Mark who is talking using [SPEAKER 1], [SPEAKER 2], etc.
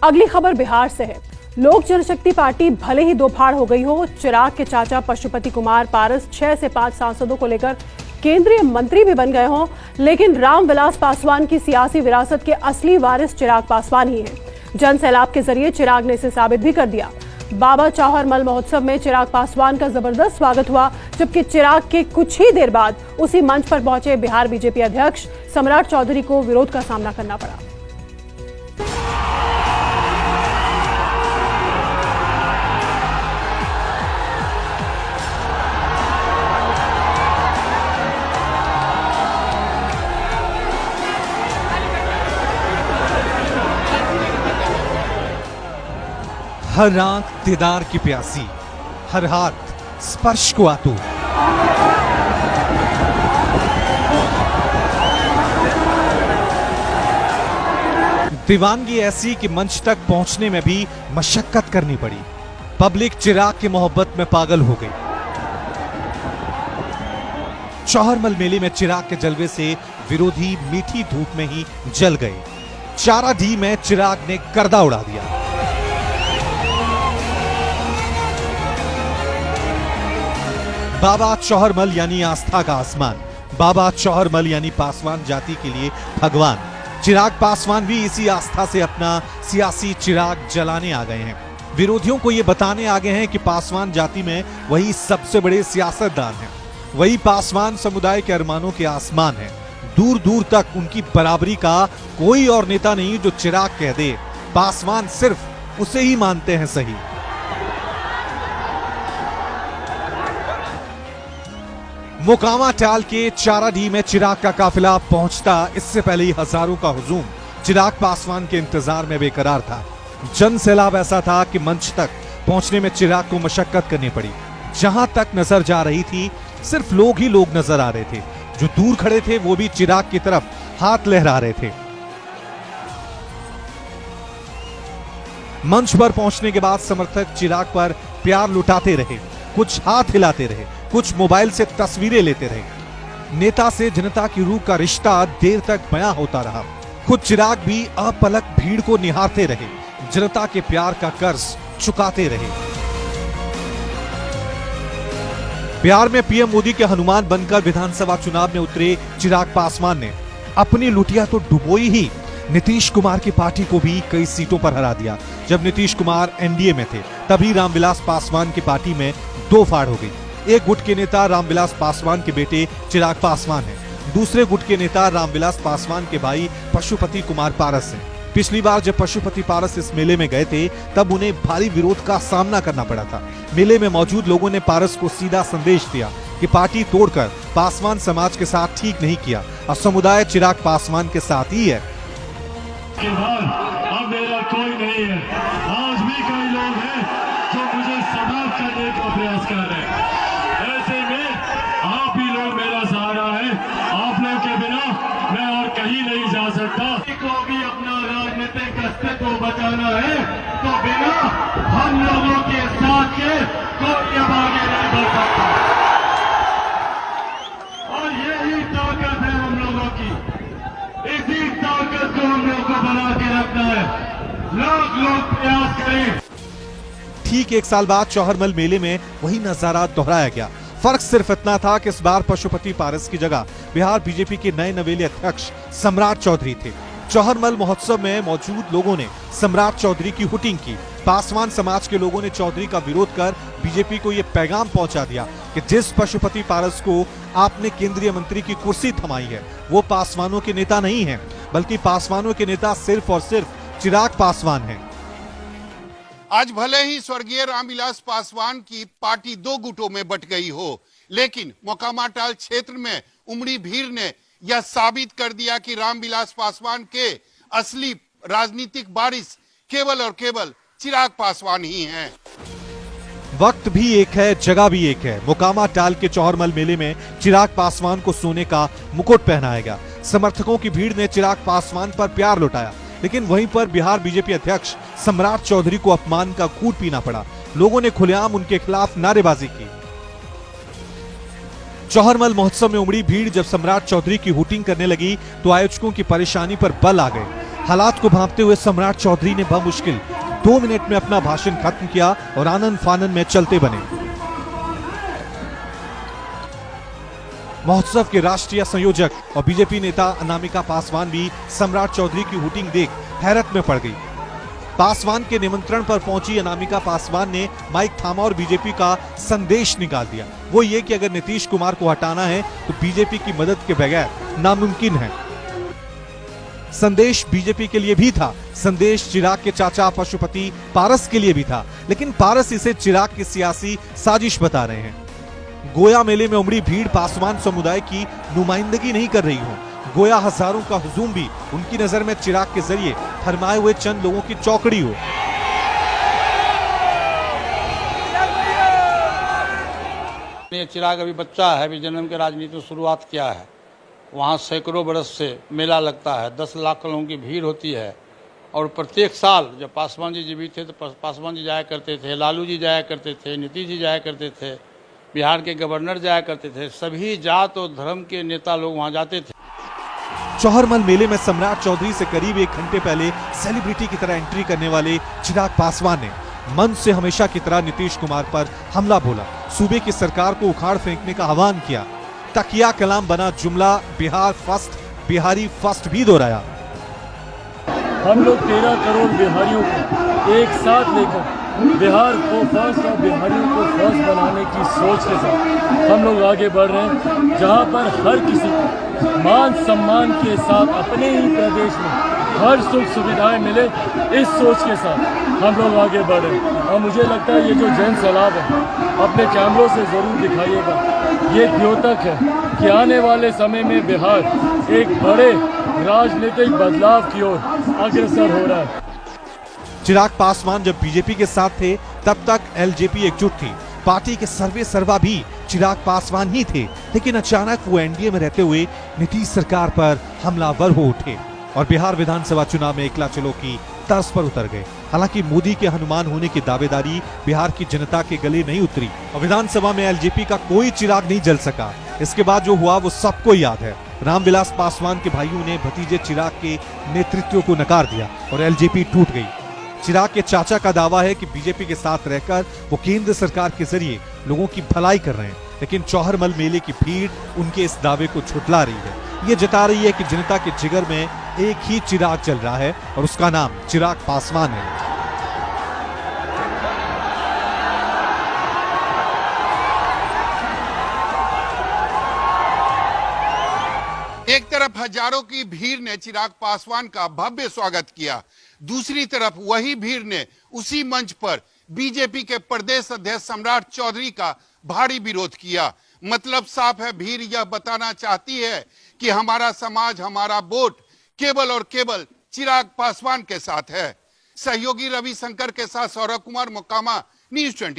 [SPEAKER 1] अगली खबर बिहार से है। लोक जनशक्ति पार्टी भले ही दो फाड़ हो गई हो, चिराग के चाचा पशुपति कुमार पारस 6 से 5 सांसदों को लेकर केंद्रीय मंत्री भी बन गए हों, लेकिन रामविलास पासवान की सियासी विरासत के असली वारिस चिराग पासवान ही हैं। जन सैलाब के जरिए चिराग ने इसे साबित भी कर दिया। बाबा चौहरमल महोत्सव में चिराग पासवान का जबरदस्त स्वागत हुआ, जबकि चिराग के कुछ ही देर बाद उसी मंच पर पहुंचे बिहार बीजेपी अध्यक्ष सम्राट चौधरी को विरोध का सामना करना पड़ा।
[SPEAKER 2] हर आंख दीदार की प्यासी, हर हाथ स्पर्श को आतुर। दीवानगी ऐसी कि मंच तक पहुंचने में भी मशक्कत करनी पड़ी। पब्लिक चिराग की मोहब्बत में पागल हो गई। चौहरमल मेले में चिराग के जलवे से विरोधी मीठी धूप में ही जल गए। चाराडी में चिराग ने गर्दा उड़ा दिया। बाबा चौहरमल यानी आस्था का आसमान, बाबा चौहरमल यानी पासवान जाति के लिए भगवान। चिराग पासवान भी इसी आस्था से अपना सियासी चिराग जलाने आ गए हैं। विरोधियों को ये बताने आ गए हैं कि पासवान जाति में वही सबसे बड़े सियासतदान हैं, वही पासवान समुदाय के अरमानों के आसमान हैं। दूर दूर तक उनकी बराबरी का कोई और नेता नहीं जो चिराग कह दे। पासवान सिर्फ उसे ही मानते हैं सही। मोकामा टाल के चाराडी में चिराग का काफिला पहुंचता इससे पहले ही हजारों का हुजूम चिराग पासवान के इंतजार में बेकरार था। जन सैलाब ऐसा था कि मंच तक पहुंचने में चिराग को मशक्कत करनी पड़ी। जहां तक नजर जा रही थी सिर्फ लोग ही लोग नजर आ रहे थे। जो दूर खड़े थे वो भी चिराग की तरफ हाथ लहरा रहे थे। मंच पर पहुंचने के बाद समर्थक चिराग पर प्यार लुटाते रहे, कुछ हाथ हिलाते रहे, कुछ मोबाइल से तस्वीरें लेते रहे। नेता से जनता की रूह का रिश्ता देर तक बयां होता रहा। खुद चिराग भी अपलक भीड़ को निहारते रहे, जनता के प्यार का कर्ज चुकाते रहे। बिहार में पीएम मोदी के हनुमान बनकर विधानसभा चुनाव में उतरे चिराग पासवान ने अपनी लुटिया तो डुबोई ही, नीतीश कुमार की पार्टी को भी कई सीटों पर हरा दिया। जब नीतीश कुमार एनडीए में थे तभी रामविलास पासवान की पार्टी में दो फाड़ हो गई। एक गुट के नेता रामविलास पासवान के बेटे चिराग पासवान हैं, दूसरे गुट के नेता रामविलास पासवान के भाई पशुपति कुमार पारस हैं। पिछली बार जब पशुपति पारस इस मेले में गए थे तब उन्हें भारी विरोध का सामना करना पड़ा था। मेले में मौजूद लोगों ने पारस को सीधा संदेश दिया कि पार्टी तोड़कर पासवान समाज के साथ ठीक नहीं किया और समुदाय चिराग पासवान के साथ ही है।
[SPEAKER 3] अब मेरा कोई नहीं है। आज भी कई लोग हैं जो मुझे समाप्त करने का प्रयास कर रहे हैं। ऐसे में आप ही लोग मेरा सहारा है। आप लोग के बिना मैं और कहीं नहीं जा सकता। को भी अपना राजनीतिक अस्तित्व बचाना है तो बिना हम लोगों के साथ के कोई अब आगे नहीं बढ़ सकता। और यही ताकत है हम लोगों की। इसी ताकत को हम लोग को बना के रखना है। लोग प्रयास करें।
[SPEAKER 2] ठीक एक साल बाद चौहरमल मेले में वही नजारा दोहराया गया। फर्क सिर्फ इतना था कि इस बार पशुपति पारस की जगह बिहार बीजेपी के नए नवेले अध्यक्ष सम्राट चौधरी थे। चौहरमल महोत्सव में मौजूद लोगों ने सम्राट चौधरी की हुटिंग की। पासवान समाज के लोगों ने चौधरी का विरोध कर बीजेपी को यह पैगाम पहुंचा दिया कि जिस पशुपति पारस को आपने केंद्रीय मंत्री की कुर्सी थमाई है वो पासवानों के नेता नहीं है, बल्कि पासवानों के नेता सिर्फ और सिर्फ चिराग पासवान हैं।
[SPEAKER 4] आज भले ही स्वर्गीय रामविलास पासवान की पार्टी दो गुटों में बट गई हो, लेकिन मोकामा टाल क्षेत्र में उमड़ी भीड़ ने यह साबित कर दिया कि रामविलास पासवान के असली राजनीतिक वारिस केवल और केवल चिराग पासवान ही हैं।
[SPEAKER 2] वक्त भी एक है, जगह भी एक है। मोकामा टाल के चौहरमल मेले में चिराग पासवान को सोने का मुकुट पहनाया गया। समर्थकों की भीड़ ने चिराग पासवान पर प्यार लुटाया, लेकिन वहीं पर बिहार बीजेपी अध्यक्ष सम्राट चौधरी को अपमान का घूंट पीना पड़ा। लोगों ने खुलेआम उनके खिलाफ नारेबाजी की। चौहरमल महोत्सव में उमड़ी भीड़ जब सम्राट चौधरी की हुटिंग करने लगी तो आयोजकों की परेशानी पर बल आ गए। हालात को भांपते हुए सम्राट चौधरी ने बमुश्किल 2 मिनट में अपना भाषण खत्म किया और आनंद फानन में चलते बने। महोत्सव के राष्ट्रीय संयोजक और बीजेपी नेता अनामिका पासवान भी सम्राट चौधरी की हुटिंग देख हैरत में पड़ गई। पासवान के निमंत्रण पर पहुंची अनामिका पासवान ने माइक थामा और बीजेपी का संदेश निकाल दिया। वो ये कि अगर नीतीश कुमार को हटाना है तो बीजेपी की मदद के बगैर नामुमकिन है। संदेश बीजेपी के लिए भी था, संदेश चिराग के चाचा पशुपति पारस के लिए भी था, लेकिन पारस इसे चिराग की सियासी साजिश बता रहे हैं। गोया मेले में उमड़ी भीड़ पासवान समुदाय की नुमाइंदगी नहीं कर रही हो। गोया हजारों का हुजूम भी उनकी नजर में चिराग के जरिए फरमाए हुए चंद लोगों की चौकड़ी हो।
[SPEAKER 5] चिराग अभी बच्चा है, अभी जन्म के राजनीति में शुरुआत किया है। वहाँ सैकड़ों बरस से मेला लगता है, 10 लाख लोगों की भीड़ होती है। और प्रत्येक साल जब पासवान जी जीवित थे तो पासवान जी जाया करते थे, लालू जी जाया करते थे, नीतीश जी जाया करते थे, बिहार के गवर्नर जाया करते थे, सभी जात और धर्म के नेता लोग वहाँ जाते थे।
[SPEAKER 2] चौहरमल मेले में सम्राट चौधरी से करीब 1 घंटे पहले सेलिब्रिटी की तरह एंट्री करने वाले चिराग पासवान ने मंच से हमेशा की तरह नीतीश कुमार पर हमला बोला, सूबे की सरकार को उखाड़ फेंकने का आह्वान किया। तकिया कलाम बना जुमला बिहार फर्स्ट, बिहारी फर्स्ट भी दोहराया।
[SPEAKER 6] हम लोग 13 करोड़ बिहारियों को एक साथ लेकर बिहार को फर्स्ट और बिहारियों को फर्स्ट बनाने की सोच के साथ हम लोग आगे बढ़ रहे हैं, जहां पर हर किसी को मान सम्मान के साथ अपने ही प्रदेश में हर सुख सुविधाएं मिले, इस सोच के साथ हम लोग आगे बढ़ रहे हैं। और मुझे लगता है ये जो जन सैलाब है अपने कैमरों से ज़रूर दिखाइएगा, ये द्योतक है कि आने वाले समय में बिहार एक बड़े राजनीतिक बदलाव की ओर अग्रसर हो रहा है।
[SPEAKER 2] चिराग पासवान जब बीजेपी के साथ थे तब तक एलजेपी एकजुट थी, पार्टी के सर्वे सर्वा भी चिराग पासवान ही थे, लेकिन अचानक वो एनडीए में रहते हुए नीतीश सरकार पर हमलावर हो उठे और बिहार विधानसभा चुनाव में एकला चलो की तर्ज पर उतर गए। हालांकि मोदी के हनुमान होने की दावेदारी बिहार की जनता के गले नहीं उतरी और विधानसभा में एलजेपी का कोई चिराग नहीं जल सका। इसके बाद जो हुआ वो सबको याद है। रामविलास पासवान के भाइयों ने भतीजे चिराग के नेतृत्व को नकार दिया और एलजेपी टूट गई। चिराग के चाचा का दावा है कि बीजेपी के साथ रहकर वो केंद्र सरकार के जरिए लोगों की भलाई कर रहे हैं, लेकिन चौहरमल मेले की भीड़ उनके इस दावे को झुठला रही है। ये जता रही है कि जनता के जिगर में एक ही चिराग चल रहा है और उसका नाम चिराग पासवान है।
[SPEAKER 4] एक तरफ हजारों की भीड़ ने चिराग पासवान का भव्य स्वागत किया, दूसरी तरफ वही भीड़ ने उसी मंच पर बीजेपी के प्रदेश अध्यक्ष सम्राट चौधरी का भारी विरोध किया। मतलब साफ है, भीड़ यह बताना चाहती है कि हमारा समाज, हमारा वोट केवल और केवल चिराग पासवान के साथ है। सहयोगी रविशंकर के साथ सौरभ कुमार, मोकामा, न्यूज़ 20।